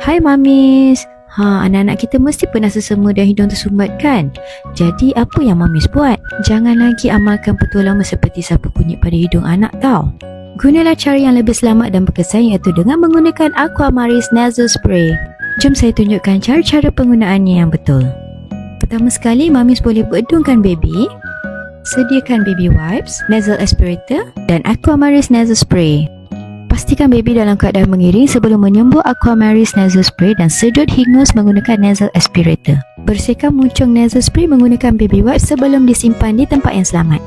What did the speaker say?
Hai Mamis. Anak-anak kita mesti pernah sesama dan hidung tersumbat kan? Jadi apa yang Mamis buat? Jangan lagi amalkan petua lama seperti sapu kunyit pada hidung anak tau. Gunalah cara yang lebih selamat dan berkesan iaitu dengan menggunakan Aquamaris Nasal Spray. Jom saya tunjukkan cara-cara penggunaannya yang betul. Pertama sekali, Mamis boleh berdungkan baby. Sediakan baby wipes, nasal aspirator dan Aquamaris Nasal Spray. Pastikan baby dalam keadaan mengiring sebelum menyembuh Aquamaris Nasal Spray dan sedut hingus menggunakan nasal aspirator. Bersihkan muncung nasal spray menggunakan baby wipes sebelum disimpan di tempat yang selamat.